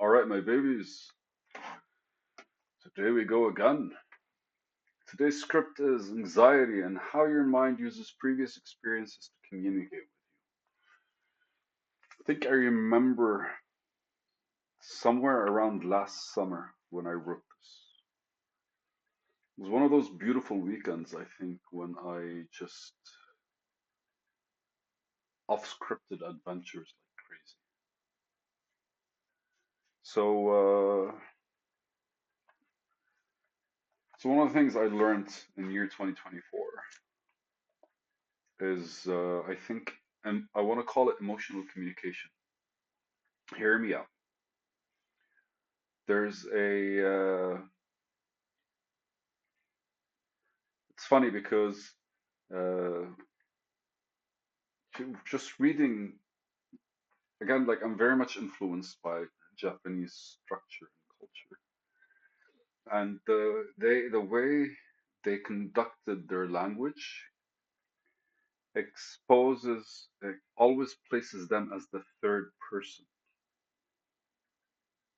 All right, my babies. Today we go again. Today's script is anxiety and how your mind uses previous experiences to communicate with you. I think I remember somewhere around last summer when I wrote this. It was one of those beautiful weekends, I think, when I just off-scripted adventures like crazy. So, so one of the things I learned in year 2024 is, I think, and I want to call it emotional communication. Hear me out. There's it's funny because uh, just reading again, like I'm very much influenced by Japanese structure and culture, and the way they conducted their language exposes, always places them as the third person,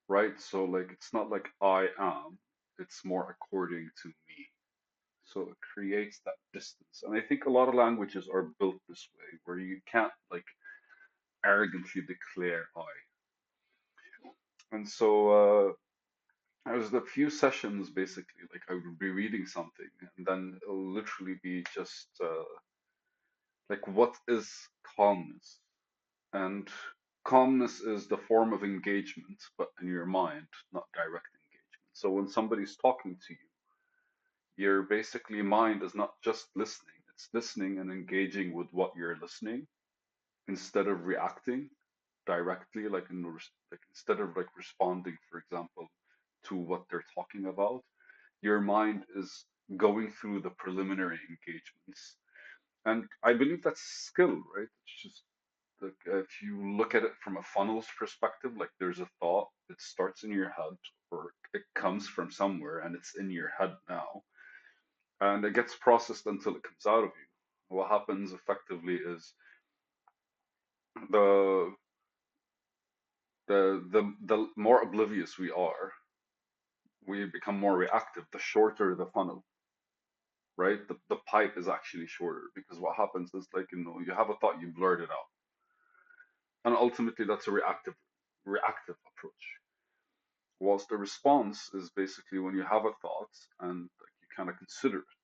right? So like it's not like I am, it's more according to me. So it creates that distance. And I think a lot of languages are built this way, where you can't like arrogantly declare I. And so there was a few sessions basically, like I would be reading something and then it'll literally be just like, what is calmness? And calmness is the form of engagement, but in your mind, not direct engagement. So when somebody's talking to you, your basically mind is not just listening, it's listening and engaging with what you're listening instead of reacting directly, like like instead of like responding, for example, to what they're talking about, your mind is going through the preliminary engagements. And I believe that's skill, right? It's just like if you look at it from a funnels perspective, like there's a thought, it starts in your head, or it comes from somewhere and it's in your head now, and it gets processed until it comes out of you. What happens effectively is the the more oblivious we are, we become more reactive. The shorter the funnel, right? The pipe is actually shorter because what happens is, like, you have a thought, you blurt it out, and ultimately that's a reactive approach. Whilst the response is basically when you have a thought and like you kind of consider it,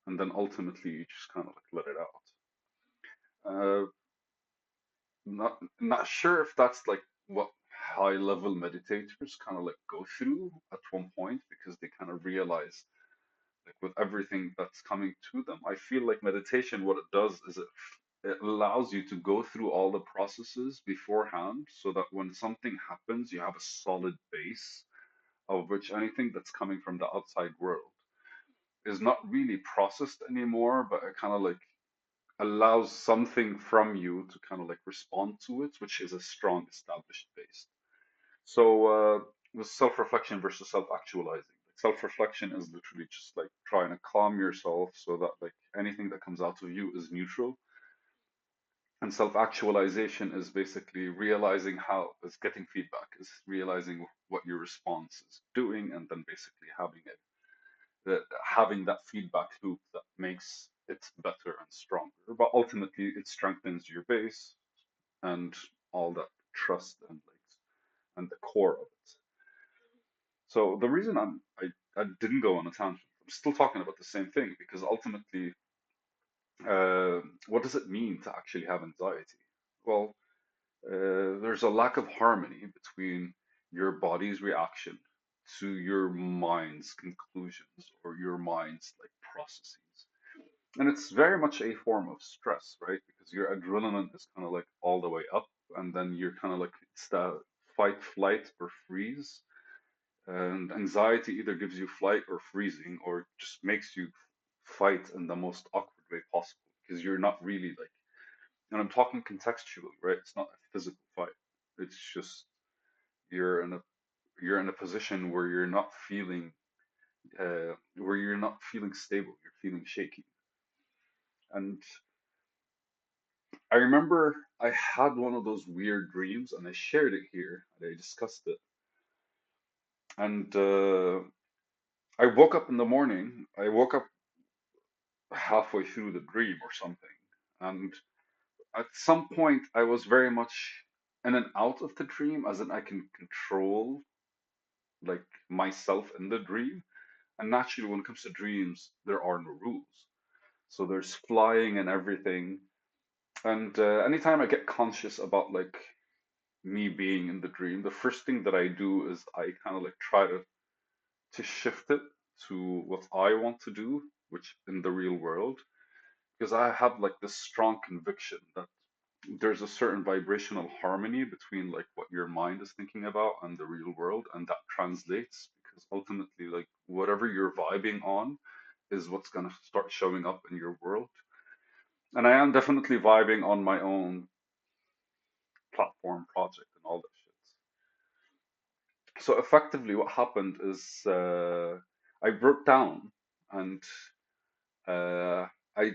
and then ultimately you just kind of like let it out. Not sure if that's like what high level meditators kind of like go through at one point, because they kind of realize, like, with everything that's coming to them. I feel like meditation, what it does is it allows you to go through all the processes beforehand so that when something happens, you have a solid base of which anything that's coming from the outside world is not really processed anymore, but it kind of like allows something from you to kind of like respond to it, which is a strong established base. So with self-reflection versus self-actualizing. Like self-reflection is literally just like trying to calm yourself so that like anything that comes out of you is neutral. And self-actualization is basically realizing how is getting feedback, is realizing what your response is doing, and then basically having that feedback loop that makes it better and stronger. But ultimately, it strengthens your base and all that trust and like and the core of it. So the reason I didn't go on a tangent, I'm still talking about the same thing, because ultimately, what does it mean to actually have anxiety? Well, there's a lack of harmony between your body's reaction to your mind's conclusions or your mind's like processes. And it's very much a form of stress, right? Because your adrenaline is kind of like all the way up, and then you're kind of like it's the fight, flight, or freeze. And anxiety either gives you flight or freezing, or just makes you fight in the most awkward way possible because you're not really like, and I'm talking contextually, right? It's not a physical fight. It's just you're in a you're in a position where you're not feeling stable. You're feeling shaky. And I remember I had one of those weird dreams, and I shared it here, and I discussed it. And I woke up in the morning. I woke up halfway through the dream or something. And at some point, I was very much in and out of the dream, as in I can control like myself in the dream. And naturally, when it comes to dreams, there are no rules. So there's flying and everything. And anytime I get conscious about like me being in the dream, the first thing that I do is I kind of like try to shift it to what I want to do, which in the real world, because I have like this strong conviction that there's a certain vibrational harmony between like what your mind is thinking about and the real world, and that translates because ultimately, like whatever you're vibing on is what's going to start showing up in your world. And I am definitely vibing on my own platform project and all that shit. So effectively, what happened is I wrote down and uh, I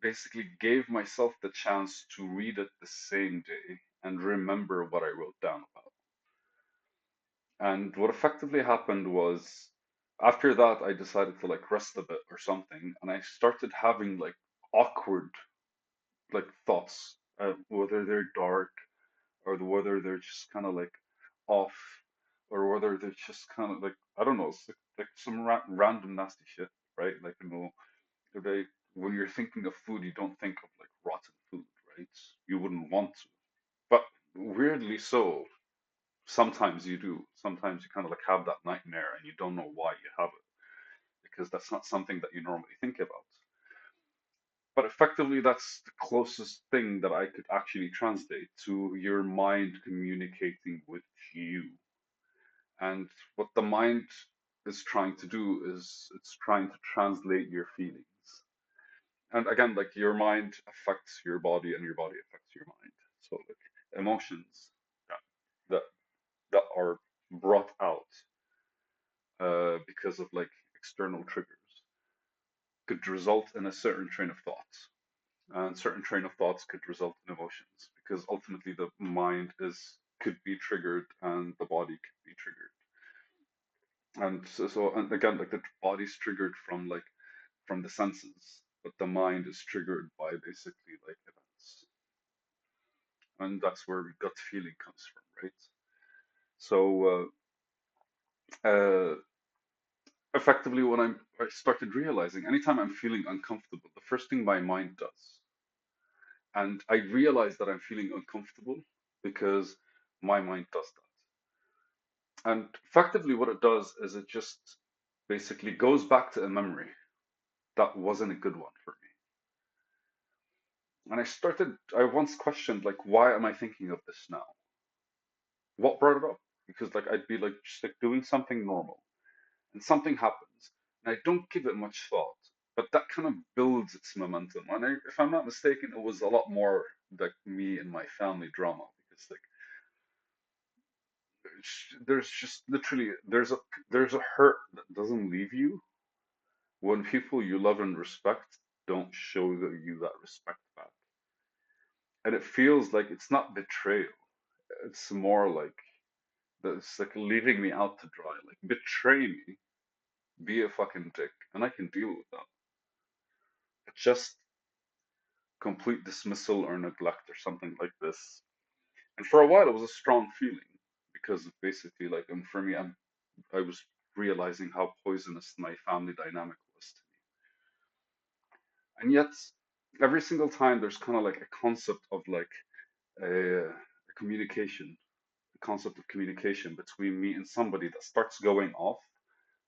basically gave myself the chance to read it the same day and remember what I wrote down about. And what effectively happened was after that, I decided to like rest a bit or something, and I started having like awkward like thoughts, whether they're dark or whether they're just kind of like off, or whether they're just kind of like I don't know, it's like some random nasty shit, right? Like they, when you're thinking of food, you don't think of like rotten food, right? You wouldn't want to, but weirdly so, sometimes you do. Sometimes you kind of like have that nightmare and you don't know why you have it because that's not something that you normally think about. But effectively, that's the closest thing that I could actually translate to your mind communicating with you. And what the mind is trying to do is it's trying to translate your feelings. And again, like your mind affects your body and your body affects your mind. So like emotions that that, that are brought out because of like external triggers could result in a certain train of thoughts. And certain train of thoughts could result in emotions because ultimately the mind is could be triggered and the body could be triggered. And and again, like the body's triggered from like from the senses, but the mind is triggered by basically like events. And that's where gut feeling comes from, right? So effectively, when I started realizing, anytime I'm feeling uncomfortable, the first thing my mind does, and I realize that I'm feeling uncomfortable because my mind does that. And effectively, what it does is it just basically goes back to a memory that wasn't a good one for me. And I once questioned, like, why am I thinking of this now? What brought it up? Because like I'd be like just like doing something normal and something happens and I don't give it much thought, but that kind of builds its momentum. And if I'm not mistaken, it was a lot more like me and my family drama because like there's just literally there's a hurt that doesn't leave you when people you love and respect don't show you that respect back. And it feels like it's not betrayal. It's more like it's like leaving me out to dry. Like betray me, be a fucking dick, and I can deal with that. But just complete dismissal or neglect or something like this. And for a while, it was a strong feeling because basically, like, and for me, I was realizing how poisonous my family dynamic was to me. And yet, every single time, there's kind of like a concept of like a communication, a concept of communication between me and somebody that starts going off.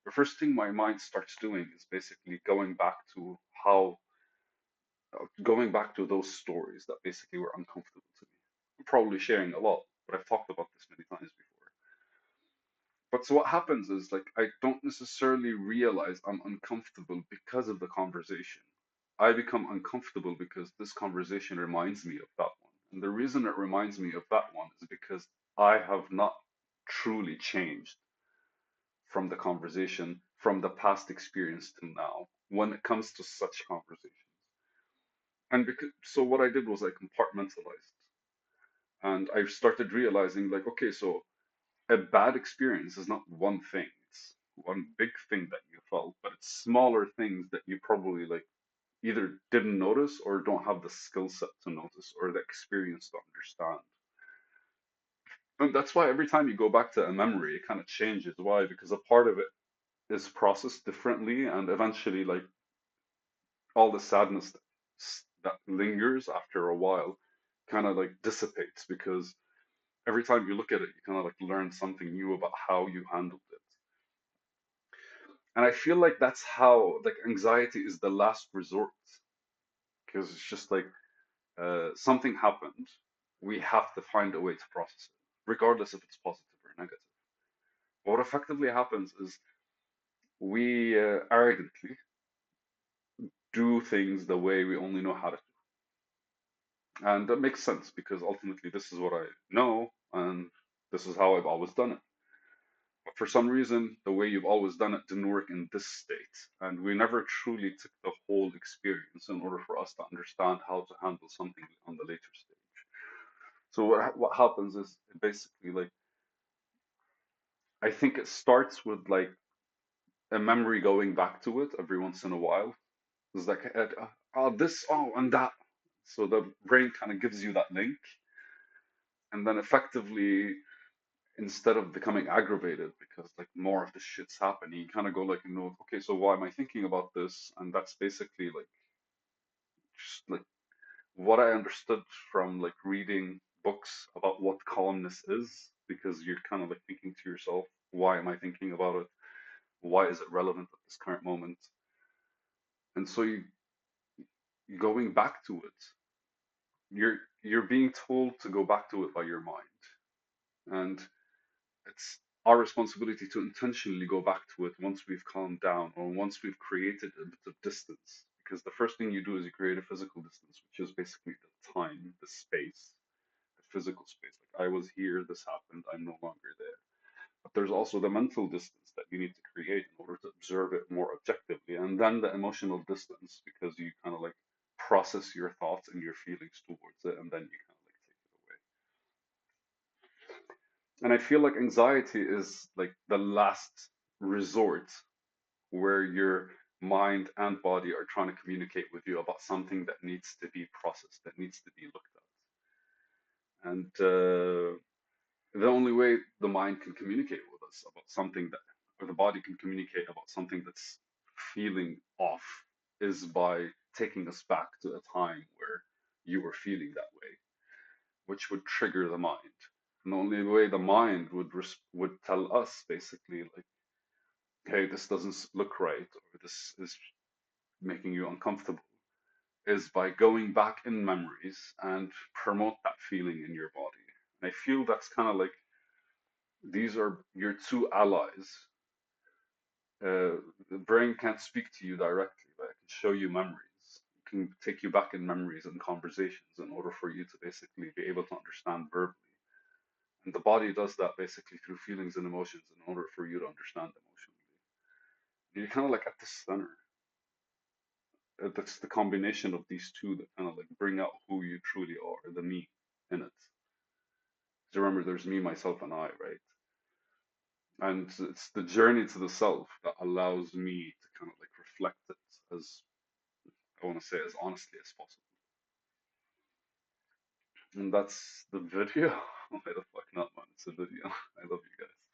The first thing my mind starts doing is basically going back to those stories that basically were uncomfortable to me. I'm probably sharing a lot, but I've talked about this many times before. But so what happens is like I don't necessarily realize I'm uncomfortable because of the conversation. I become uncomfortable because this conversation reminds me of that one. And the reason it reminds me of that one is because I have not truly changed from the conversation, from the past experience to now, when it comes to such conversations. And because, so what I did was I compartmentalized and I started realizing like, okay, so a bad experience is not one thing. It's one big thing that you felt, but it's smaller things that you probably like either didn't notice or don't have the skill set to notice or the experience to understand. And that's why every time you go back to a memory, it kind of changes. Why? Because a part of it is processed differently, and eventually, like all the sadness that lingers after a while kind of like dissipates because every time you look at it, you kind of like learn something new about how you handled it. And I feel like that's how like anxiety is the last resort because it's just like something happened, we have to find a way to process it, regardless if it's positive or negative. What effectively happens is we arrogantly do things the way we only know how to do. And that makes sense because ultimately this is what I know and this is how I've always done it. But for some reason, the way you've always done it didn't work in this state. And we never truly took the whole experience in order for us to understand how to handle something on the later stage. So what happens is basically like I think it starts with like a memory going back to it every once in a while. It's like oh this oh and that. So the brain kind of gives you that link, and then effectively instead of becoming aggravated because like more of this shit's happening, you kind of go like you know okay so why am I thinking about this? And that's basically like just like what I understood from like reading books about what calmness is because you're kind of like thinking to yourself why am I thinking about it? Why is it relevant at this current moment? And so going back to it, you're being told to go back to it by your mind, and it's our responsibility to intentionally go back to it once we've calmed down or once we've created a bit of distance. Because the first thing you do is you create a physical distance, which is basically the time, the space, the physical space. Like I was here, this happened, I'm no longer there. But there's also the mental distance that you need to create in order to observe it more objectively. And then the emotional distance, because you kind of like process your thoughts and your feelings towards it, and then you kind of like take it away. And I feel like anxiety is like the last resort where your mind and body are trying to communicate with you about something that needs to be processed, that needs to be looked at. And the only way the mind can communicate with us about something that, or the body can communicate about something that's feeling off is by taking us back to a time where you were feeling that way, which would trigger the mind. And the only way the mind would tell us basically like, hey, this doesn't look right, or this is making you uncomfortable, is by going back in memories and promote that feeling in your body. And I feel that's kind of like these are your two allies. The brain can't speak to you directly, but it can show you memories. It can take you back in memories and conversations in order for you to basically be able to understand verbally. And the body does that basically through feelings and emotions in order for you to understand emotionally. And you're kind of like at the center. That's the combination of these two that kind of like bring out who you truly are, the me in it. So remember, there's me, myself, and I, right? And it's the journey to the self that allows me to kind of like reflect it as I want to say as honestly as possible. And that's the video. Why the fuck not, man? It's a video. I love you guys.